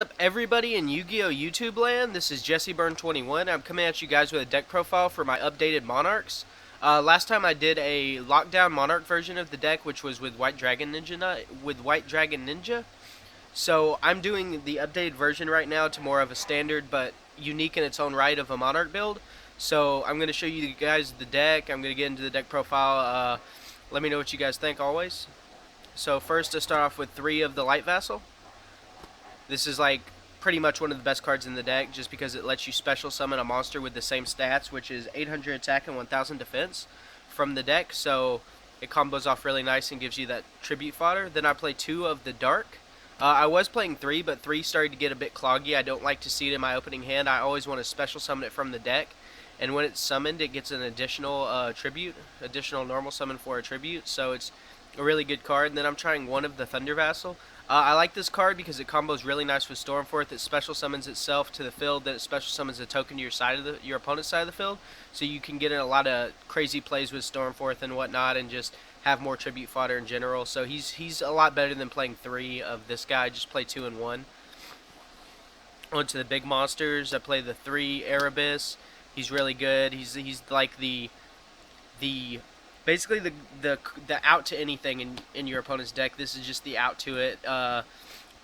What's up, everybody in Yu-Gi-Oh! YouTube land? This is JesseBurn21. I'm coming at you guys with a deck profile for my updated Monarchs. Last time I did a lockdown Monarch version of the deck, which was with White Dragon Ninja. So I'm doing the updated version right now to more of a standard but unique in its own right of a Monarch build. So I'm going to show you guys the deck. I'm going to get into the deck profile. Let me know what you guys think always. So first, to start off with 3 of the Light Vassal. This is like pretty much one of the best cards in the deck just because it lets you special summon a monster with the same stats, which is 800 attack and 1000 defense from the deck. So it combos off really nice and gives you that tribute fodder. Then I play 2 of the Dark. I was playing 3, but 3 started to get a bit cloggy. I don't like to see it in my opening hand. I always want to special summon it from the deck. And when it's summoned, it gets an additional tribute, additional normal summon for a tribute. So it's a really good card. And then I'm trying 1 of the Thunder Vassal. I like this card because it combos really nice with Stormforth. It special summons itself to the field, then it special summons a token to your opponent's side of the field, so you can get in a lot of crazy plays with Stormforth and whatnot, and just have more tribute fodder in general. So he's a lot better than playing 3 of this guy. Just play 2 and 1. On to the big monsters. I play the 3 Erebus. He's really good. He's like the basically the out to anything in your opponent's deck. This is just the out to it.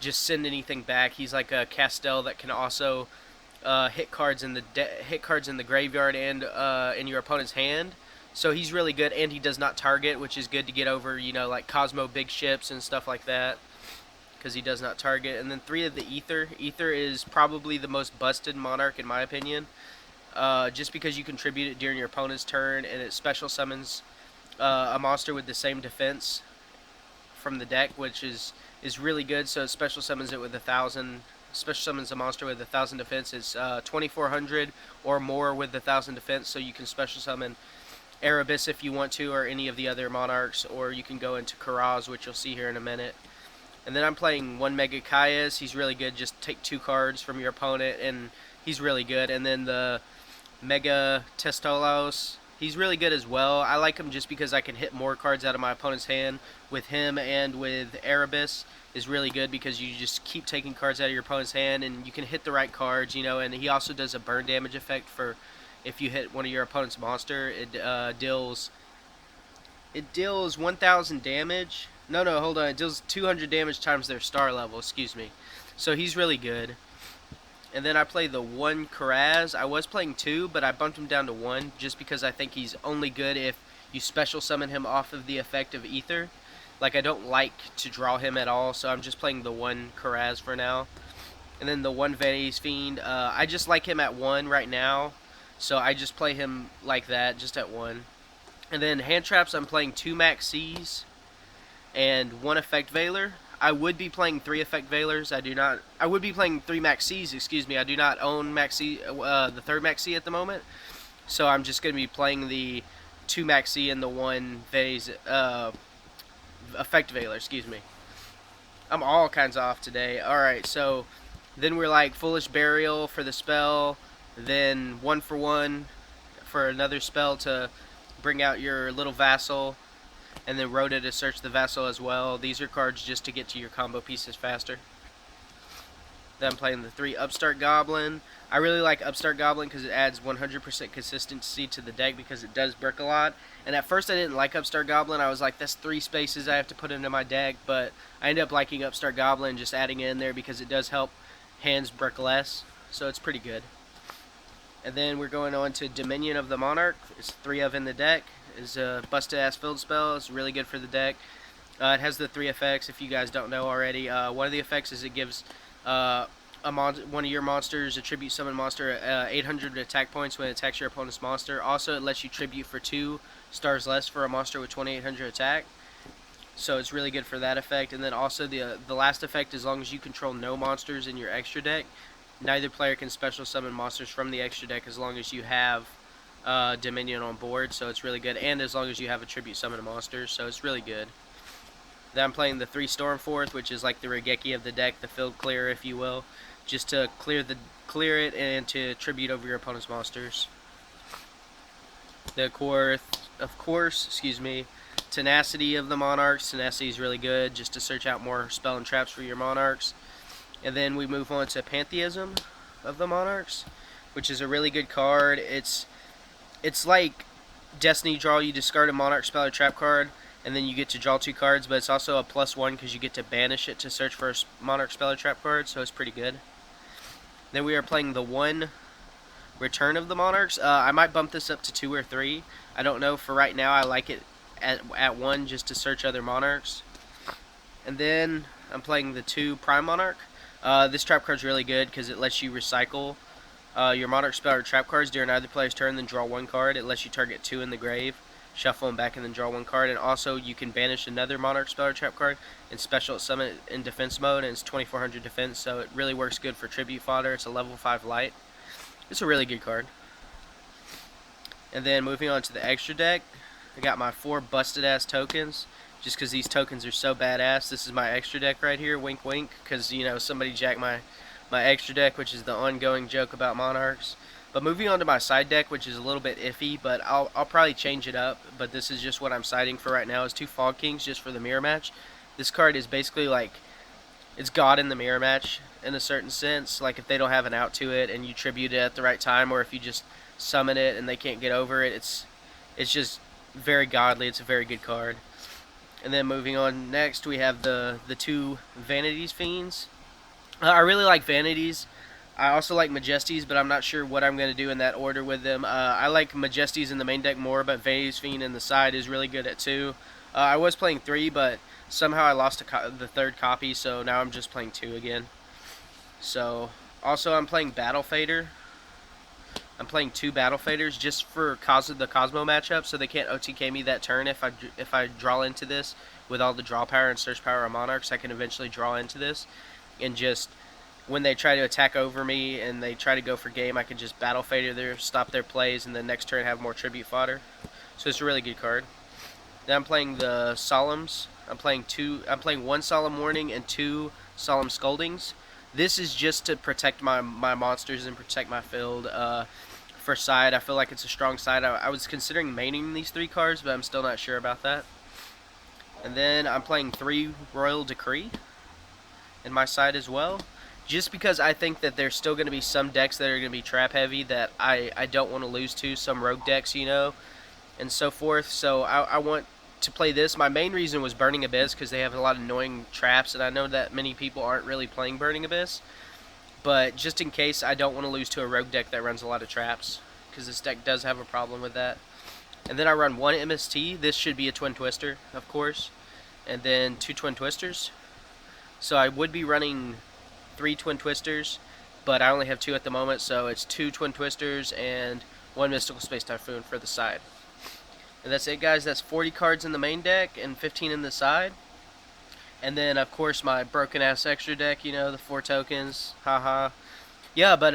Just send anything back. He's like a Castell that can also hit cards in the graveyard and in your opponent's hand. So he's really good, and he does not target, which is good to get over, like Cosmo big ships and stuff like that, because he does not target. And then 3 of the Ether. Ether is probably the most busted Monarch in my opinion, just because you contribute it during your opponent's turn, and it special summons a monster with the same defense from the deck, which is really good. So it special summons it with 1,000. Special summons a monster with 1,000 defense. It's 2,400 or more with 1,000 defense. So you can special summon Erebus if you want to, or any of the other Monarchs, or you can go into Karaz, which you'll see here in a minute. And then I'm playing 1 Mega Caius. He's really good. Just take 2 cards from your opponent, and he's really good. And then the Mega Testolos. He's really good as well. I like him just because I can hit more cards out of my opponent's hand with him, and with Erebus is really good because you just keep taking cards out of your opponent's hand and you can hit the right cards, and he also does a burn damage effect for if you hit one of your opponent's monster. It deals 1,000 damage. No, hold on. It deals 200 damage times their star level, excuse me. So he's really good. And then I play the 1 Karaz. I was playing 2, but I bumped him down to 1 just because I think he's only good if you special summon him off of the effect of Ether. Like, I don't like to draw him at all, so I'm just playing the 1 Karaz for now. And then the 1 Vanity's Fiend. I just like him at 1 right now, so I just play him like that, just at 1. And then hand traps, I'm playing 2 Max C's and 1 Effect Veiler. I would be playing 3 Effect Veilers. I would be playing 3 Maxis, excuse me. I do not own Maxi, the 3rd Maxi at the moment. So I'm just going to be playing the 2 Maxi and the 1 Vase, Effect Veiler, excuse me. I'm all kinds off today. Alright, so then we're like Foolish Burial for the spell. Then 1 for 1 for another spell to bring out your little vassal. And then Rhoda to search the Vassal as well. These are cards just to get to your combo pieces faster. Then I'm playing the 3 Upstart Goblin. I really like Upstart Goblin because it adds 100% consistency to the deck because it does brick a lot. And at first I didn't like Upstart Goblin. I was like, that's 3 spaces I have to put into my deck. But I ended up liking Upstart Goblin and just adding it in there because it does help hands brick less. So it's pretty good. And then we're going on to Dominion of the Monarch. It's 3 of in the deck. Is a busted ass field spell. It's really good for the deck. It has the 3 effects if you guys don't know already. One of the effects is it gives one of your monsters, a tribute summon monster, 800 attack points when it attacks your opponent's monster. Also, it lets you tribute for 2 stars less for a monster with 2,800 attack. So it's really good for that effect. And then also the last effect, as long as you control no monsters in your extra deck, neither player can special summon monsters from the extra deck as long as you have Dominion on board, so it's really good, and as long as you have a tribute summon monsters, so it's really good. Then I'm playing the 3 Stormforth, which is like the Regeki of the deck, the field clear, if you will, just to clear it and to tribute over your opponent's monsters. The of course, excuse me, Tenacity of the Monarchs. Tenacity is really good, just to search out more spell and traps for your Monarchs. And then we move on to Pantheism of the Monarchs, which is a really good card. It's like Destiny Draw. You discard a Monarch spell or trap card, and then you get to draw 2 cards, but it's also a +1 because you get to banish it to search for a Monarch spell or trap card, so it's pretty good. Then we are playing the 1 Return of the Monarchs. I might bump this up to 2 or 3. I don't know. For right now, I like it at 1 just to search other Monarchs. And then I'm playing the 2 Prime Monarch. This trap card's really good because it lets you recycle your Monarch spell or trap cards during either player's turn, then draw 1 card. It lets you target 2 in the grave, shuffle them back, and then draw 1 card. And also, you can banish another Monarch spell or trap card and special summon it in defense mode, and it's 2400 defense, so it really works good for tribute fodder. It's a level 5 light. It's a really good card. And then moving on to the extra deck, I got my 4 busted ass tokens. Just because these tokens are so badass. This is my extra deck right here. Wink, wink. Because, you know, somebody jacked my extra deck, which is the ongoing joke about Monarchs. But moving on to my side deck, which is a little bit iffy, but I'll probably change it up. But this is just what I'm siding for right now, is 2 Fog Kings just for the mirror match. This card is basically like, it's God in the mirror match in a certain sense. Like if they don't have an out to it and you tribute it at the right time, or if you just summon it and they can't get over it, it's just very godly. It's a very good card. And then moving on next, we have the 2 Vanities Fiends. I really like Vanities. I also like Majesties, but I'm not sure what I'm going to do in that order with them. I like Majesties in the main deck more, but Vanities Fiend in the side is really good at 2. I was playing 3, but somehow I lost the 3rd copy, so now I'm just playing 2 again. So, also I'm playing Battle Fader. I'm playing 2 Battle Faders just for the Cosmo matchup, so they can't OTK me that turn if I draw into this with all the draw power and search power of Monarchs. I can eventually draw into this, and just when they try to attack over me and they try to go for game, I can just Battle Fader there, stop their plays, and then next turn have more tribute fodder. So it's a really good card. Then I'm playing the Solemns. I'm playing 1 Solemn Warning and 2 Solemn Scoldings. This is just to protect my monsters and protect my field. For side, I feel like it's a strong side. I was considering maining these 3 cards, but I'm still not sure about that. And then I'm playing 3 Royal Decree in my side as well, just because I think that there's still going to be some decks that are going to be trap heavy that I don't want to lose to, some rogue decks, you know, and so forth. So I want to play this. My main reason was Burning Abyss because they have a lot of annoying traps, and I know that many people aren't really playing Burning Abyss. But just in case, I don't want to lose to a rogue deck that runs a lot of traps, because this deck does have a problem with that. And then I run 1 MST. This should be a Twin Twister, of course. And then 2 Twin Twisters. So I would be running 3 Twin Twisters, but I only have 2 at the moment, so it's 2 Twin Twisters and 1 Mystical Space Typhoon for the side. And that's it, guys. That's 40 cards in the main deck and 15 in the side. And then, of course, my broken-ass extra deck, you know, the 4 tokens. Haha. Yeah, but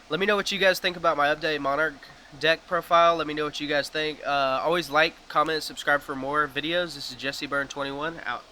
let me know what you guys think about my updated Monarch deck profile. Let me know what you guys think. Always like, comment, subscribe for more videos. This is JesseBurn21, out.